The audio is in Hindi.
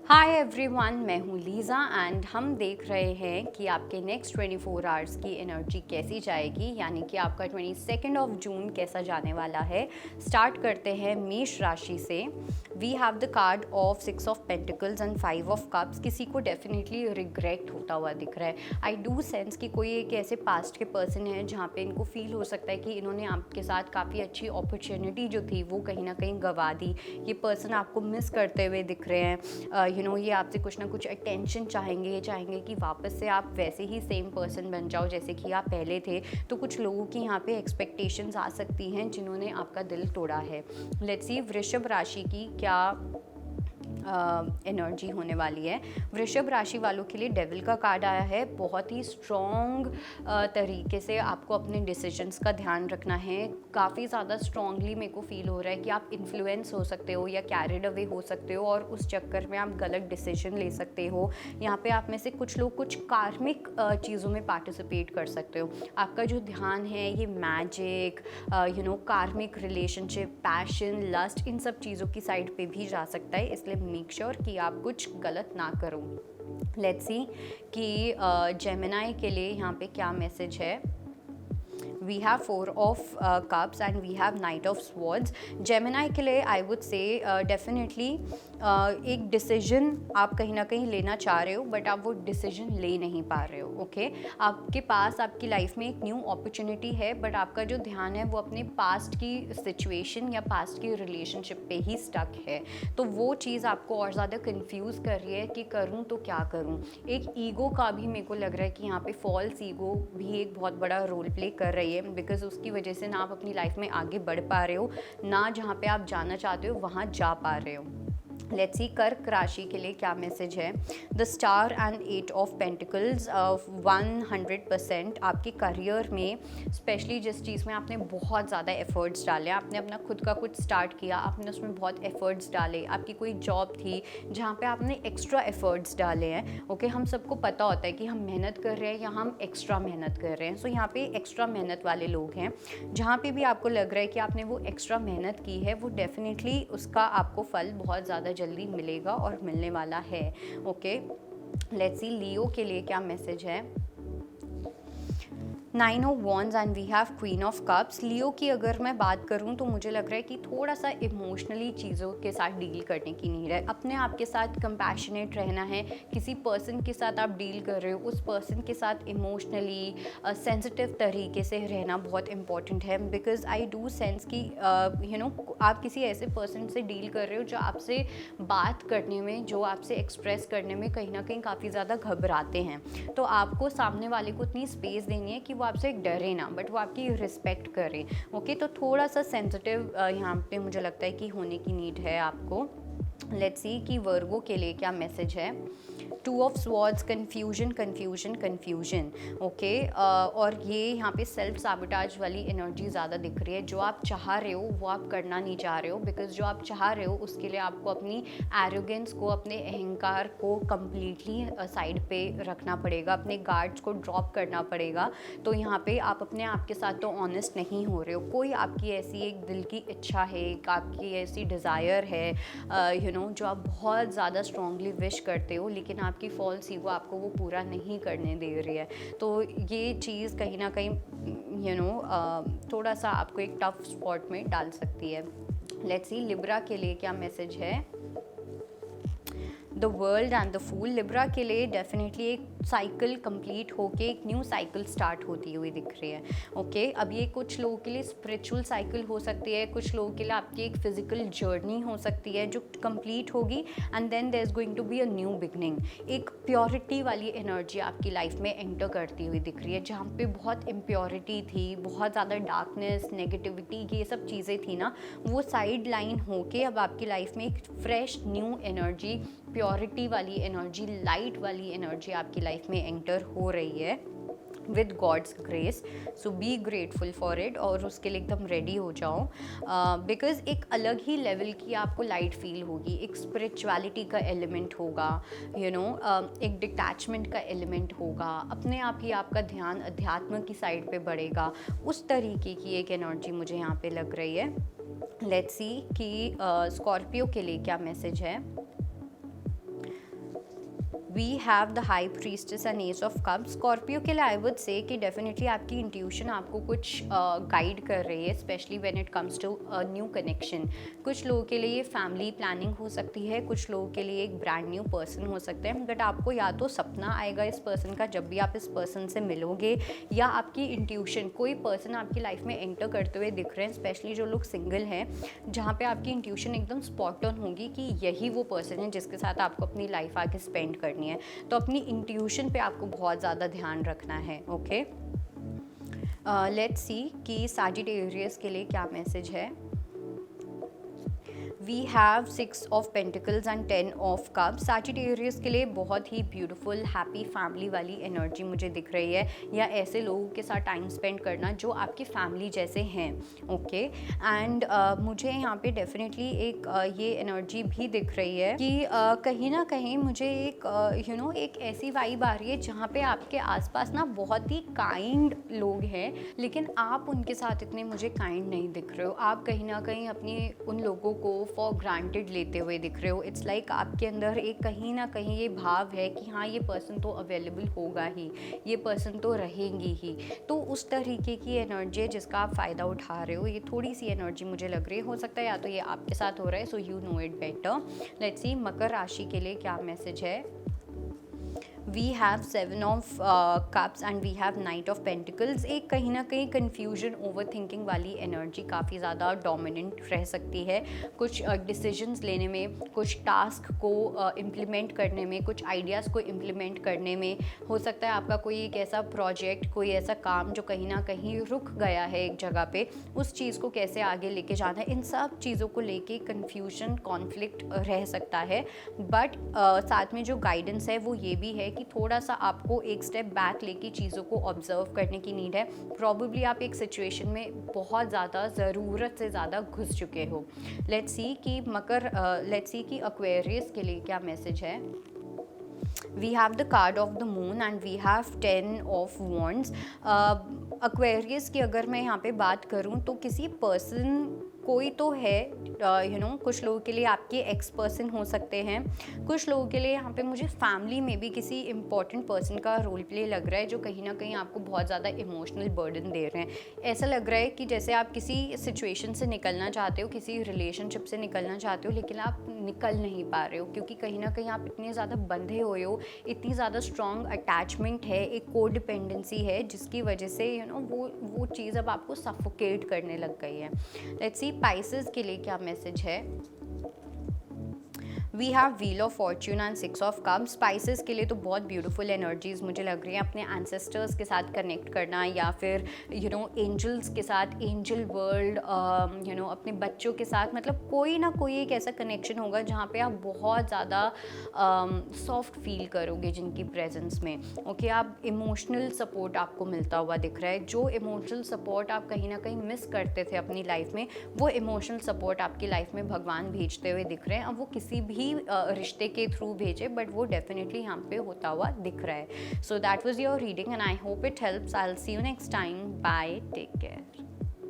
हाय एवरीवन, मैं हूँ लीज़ा एंड हम देख रहे हैं कि आपके नेक्स्ट 24 आवर्स की एनर्जी कैसी जाएगी, यानी कि आपका 22 जून कैसा जाने वाला है। स्टार्ट करते हैं मेष राशि से। We have the card of 6 of pentacles and 5 of cups. किसी को डेफिनेटली रिग्रेट होता हुआ दिख रहा है। आई डू सेंस कि कोई एक ऐसे पास्ट के पर्सन है जहाँ पे इनको फील हो सकता है कि इन्होंने आपके साथ काफ़ी अच्छी अपॉर्चुनिटी जो थी वो कहीं ना कहीं गंवा दी। ये पर्सन आपको मिस करते हुए दिख रहे हैं। ये आपसे कुछ ना कुछ अटेंशन चाहेंगे, ये चाहेंगे कि वापस से आप वैसे ही सेम पर्सन बन जाओ जैसे कि आप पहले थे। तो कुछ लोगों की यहाँ पे एक्सपेक्टेशंस आ सकती हैं जिन्होंने आपका दिल तोड़ा है। लेट्स सी वृषभ राशि की क्या एनर्जी होने वाली है। वृषभ राशि वालों के लिए डेविल का कार्ड आया है। बहुत ही स्ट्रॉन्ग तरीके से आपको अपने डिसीजंस का ध्यान रखना है। काफ़ी ज़्यादा स्ट्रॉन्गली मेरे को फील हो रहा है कि आप इन्फ्लुएंस हो सकते हो या कैरिड अवे हो सकते हो और उस चक्कर में आप गलत डिसीजन ले सकते हो। यहाँ पे आप में से कुछ लोग कुछ कार्मिक चीज़ों में पार्टिसिपेट कर सकते हो। आपका जो ध्यान है ये मैजिक, कार्मिक रिलेशनशिप, पैशन, लस्ट, इन सब चीज़ों की साइड पे भी जा सकता है। इसलिए मेक श्योर कि आप कुछ गलत ना करो। लेट्स सी कि जेमिनाई के लिए यहाँ पे क्या मैसेज है। We have 4 of cups and we have knight of swords. Gemini के लिए आई वुड से डेफिनेटली एक डिसीजन आप कहीं ना कहीं लेना चाह रहे हो बट आप वो डिसीजन ले नहीं पा रहे हो। ओके, आपके पास आपकी लाइफ में एक न्यू अपॉर्चुनिटी है बट आपका जो ध्यान है वो अपने पास्ट की सिचुएशन या पास्ट की रिलेशनशिप पे ही स्टक है। तो वो चीज़ आपको और ज़्यादा कंफ्यूज कर रही है कि करूँ तो क्या करूँ। एक ईगो का भी मेरे को लग रहा है कि यहाँ पे फॉल्स ईगो भी एक बहुत बड़ा रोल प्ले कर रही है, बिकॉज उसकी वजह से ना आप अपनी लाइफ में आगे बढ़ पा रहे हो, ना जहाँ पे आप जाना चाहते हो वहाँ जा पा रहे हो। लेट्स सी कर्क राशि के लिए क्या मैसेज है। The star and 8 of pentacles. 100% आपके करियर में, स्पेशली जिस चीज़ में आपने बहुत ज़्यादा एफर्ट्स डाले, आपने अपना खुद का कुछ स्टार्ट किया, आपने उसमें बहुत एफर्ट्स डाले, आपकी कोई जॉब थी जहाँ पे आपने एक्स्ट्रा एफर्ट्स डाले हैं। ओके, हम सबको पता होता है कि हम मेहनत कर रहे हैं या हम एक्स्ट्रा मेहनत कर रहे हैं। सो यहाँ पे एक्स्ट्रा मेहनत वाले लोग हैं। जहाँ पे भी आपको लग रहा है कि आपने वो एक्स्ट्रा मेहनत की है वो डेफिनेटली उसका आपको फल बहुत ज़्यादा जल्दी मिलेगा और मिलने वाला है। ओके, लेट्स सी लियो के लिए क्या मैसेज है। 9 of wands and we have queen of cups. Leo की अगर मैं बात करूं तो मुझे लग रहा है कि थोड़ा सा इमोशनली चीज़ों के साथ डील करने की नीड है। अपने आप के साथ कंपैशनेट रहना है। किसी पर्सन के साथ आप डील कर रहे हो, उस पर्सन के साथ इमोशनली सेंसिटिव तरीके से रहना बहुत इंपॉर्टेंट है। बिकॉज आई डू सेंस कि आप किसी ऐसे पर्सन से डील कर रहे हो जो आपसे बात करने में, जो आपसे एक्सप्रेस करने में कहीं ना कहीं काफ़ी ज़्यादा घबराते हैं। तो आपको सामने वाले को इतनी स्पेस देनी है कि वो आपसे डरे ना बट वो आपकी रिस्पेक्ट करे। ओके, तो थोड़ा सा सेंसिटिव यहाँ पे मुझे लगता है कि होने की नीड है आपको। लेट्स सी कि वर्गो के लिए क्या मैसेज है। 2 of swords, confusion confusion confusion. Okay, और ये यहाँ पे सेल्फ साबोटाज वाली एनर्जी ज़्यादा दिख रही है। जो आप चाह रहे हो वो आप करना नहीं चाह रहे हो, बिकॉज जो आप चाह रहे हो उसके लिए आपको अपनी एरोगेंस को, अपने अहंकार को कम्प्लीटली साइड पे रखना पड़ेगा, अपने गार्ड्स को ड्रॉप करना पड़ेगा। तो यहाँ पे आप अपने आप के साथ तो ऑनेस्ट नहीं हो रहे हो। कोई आपकी ऐसी एक दिल की इच्छा है, एक आपकी ऐसी डिज़ायर है जो आप बहुत ज़्यादा स्ट्रांगली विश करते हो, लेकिन आपकी फॉल्स ईगो आपको वो पूरा नहीं करने दे रही है। तो ये चीज़ कहीं ना कहीं थोड़ा सा आपको एक टफ स्पॉट में डाल सकती है। लेट्स सी लिब्रा के लिए क्या मैसेज है। The world and the fool. Libra के लिए डेफिनेटली एक साइकिल कंप्लीट होके एक न्यू साइकिल स्टार्ट होती हुई दिख रही है। ओके, अब ये कुछ लोगों के लिए स्पिरिचुअल साइकिल हो सकती है, कुछ लोगों के लिए आपकी एक फिजिकल जर्नी हो सकती है जो कंप्लीट होगी and then there is going to be a new beginning. एक प्योरिटी वाली एनर्जी आपकी लाइफ में एंटर करती हुई दिख रही है। जहाँ पे बहुत इम्प्योरिटी थी, बहुत ज़्यादा डार्कनेस, नेगेटिविटी, ये सब चीज़ें थी ना, वो साइड लाइन होके अब आपकी लाइफ में एक फ्रेश न्यू एनर्जी, प्योरिटी वाली एनर्जी, लाइट वाली एनर्जी आपकी लाइफ में एंटर हो रही है with God's grace. So be grateful for it और उसके लिए एकदम रेडी हो जाओ, बिकॉज एक अलग ही लेवल की आपको लाइट फील होगी। एक स्पिरिचुअलिटी का एलिमेंट होगा, एक डिटैचमेंट का एलिमेंट होगा, अपने आप ही आपका ध्यान अध्यात्म की साइड पे बढ़ेगा। उस तरीके की एक एनर्जी मुझे यहाँ पे लग रही है। लेट्स सी कि स्कॉर्पियो के लिए क्या मैसेज है। We have the high priestess and ace of cups. Scorpio के लिए आई वुड से कि डेफिनेटली आपकी इंट्यूशन आपको कुछ गाइड कर रही है, specially when it comes to a new connection. कुछ लोगों के लिए फैमिली प्लानिंग हो सकती है, कुछ लोगों के लिए एक ब्रांड न्यू पर्सन हो सकता है, बट आपको या तो सपना आएगा इस पर्सन का जब भी आप इस पर्सन से मिलोगे, या आपकी इंट्यूशन, कोई पर्सन आपकी लाइफ में एंटर करते हुए दिख रहे हैं, स्पेशली जो लोग सिंगल हैं, जहाँ पे आपकी इंट्यूशन एकदम स्पॉट ऑन होगी कि यही वो पर्सन है जिसके साथ आपको अपनी लाइफ आगे स्पेंड करनी है। तो अपनी इंट्यूशन पे आपको बहुत ज़्यादा ध्यान रखना है। ओके, लेट्स सी कि सैजिटेरियस के लिए क्या मैसेज है। We have 6 of pentacles and 10 of cups. Sagittarius के लिए बहुत ही ब्यूटीफुल हैप्पी फैमिली वाली एनर्जी मुझे दिख रही है, या ऐसे लोगों के साथ टाइम स्पेंड करना जो आपकी फैमिली जैसे हैं। ओके, एंड मुझे यहाँ पे डेफिनेटली एक ये एनर्जी भी दिख रही है कि कहीं ना कहीं मुझे एक एक ऐसी वाइब आ रही है जहाँ पे आपके आसपास ना बहुत ही काइंड लोग हैं, लेकिन आप उनके साथ इतने मुझे काइंड नहीं दिख रहे हो। आप कहीं ना कहीं अपने उन लोगों को फॉर ग्रांटेड लेते हुए दिख रहे हो। इट्स लाइक आपके अंदर एक कहीं ना कहीं ये भाव है कि हाँ, ये पर्सन तो अवेलेबल होगा ही, ये पर्सन तो रहेंगी ही। तो उस तरीके की एनर्जी है जिसका आप फ़ायदा उठा रहे हो। ये थोड़ी सी एनर्जी मुझे लग रही है, हो सकता है या तो ये आपके साथ हो रहा है, so you know it better. Let's see मकर राशि के लिए क्या मैसेज है। We have 7 of cups and we have knight of pentacles. एक कहीं ना कहीं कन्फ्यूजन, ओवर थिंकिंग वाली एनर्जी काफ़ी ज़्यादा डोमिनेंट रह सकती है। कुछ डिसीजंस लेने में, कुछ टास्क को इम्प्लीमेंट करने में, कुछ आइडियाज़ को इम्प्लीमेंट करने में। हो सकता है आपका कोई एक ऐसा प्रोजेक्ट, कोई ऐसा काम जो कहीं ना कहीं रुक गया है एक जगह पे, उस चीज़ को कैसे आगे लेके जाना है, इन सब चीज़ों को लेके कन्फ्यूजन, कॉन्फ्लिक्ट रह सकता है। बट साथ में जो गाइडेंस है वो ये भी है कि थोड़ा सा आपको एक स्टेप बैक लेके चीज़ों को ऑब्जर्व करने की नीड है। प्रॉबेबली आप एक सिचुएशन में बहुत ज़्यादा ज़रूरत से ज़्यादा घुस चुके हो। लेट्स सी कि एक्वेरियस के लिए क्या मैसेज है। We have the card of the moon and we have 10 of wands. Aquarius की अगर मैं यहाँ पे बात करूँ तो किसी पर्सन, कोई तो है, कुछ लोगों के लिए आपके एक्स पर्सन हो सकते हैं, कुछ लोगों के लिए यहाँ पे मुझे फैमिली में भी किसी इंपॉर्टेंट पर्सन का रोल प्ले लग रहा है जो कहीं ना कहीं आपको बहुत ज़्यादा इमोशनल बर्डन दे रहे हैं। ऐसा लग रहा है कि जैसे आप किसी सिचुएशन से निकलना चाहते हो, किसी रिलेशनशिप से निकलना चाहते हो, लेकिन आप निकल नहीं पा रहे हो क्योंकि कहीं ना कहीं आप इतने ज़्यादा बंधे हुए हो, इतनी ज़्यादा स्ट्रॉन्ग अटैचमेंट है, एक को डिपेंडेंसी है जिसकी वजह से वो चीज़ अब आपको सफोकेट करने लग गई है। लेट्स सी स्पाइसेस के लिए क्या मैसेज है। We have wheel of fortune and 6 of cups. Pisces के लिए तो बहुत ब्यूटीफुल एनर्जीज मुझे लग रही हैं। अपने एंसेस्टर्स के साथ कनेक्ट करना, या फिर एंजल्स के साथ, एंजल वर्ल्ड, अपने बच्चों के साथ, मतलब कोई ना कोई एक ऐसा कनेक्शन होगा जहाँ पे आप बहुत ज़्यादा सॉफ्ट फील करोगे जिनकी प्रेजेंस में। ओके, आप इमोशनल सपोर्ट आपको मिलता हुआ दिख रहा है। जो इमोशनल सपोर्ट आप कहीं ना कहीं मिस करते थे अपनी लाइफ में, वो इमोशनल सपोर्ट आपकी लाइफ में भगवान भेजते हुए दिख रहे हैं। अब वो किसी भी रिश्ते के थ्रू भेजे, बट वो डेफिनेटली यहाँ पे होता हुआ दिख रहा है। So that was your reading and I hope it helps. I will see you next time. Bye, take care.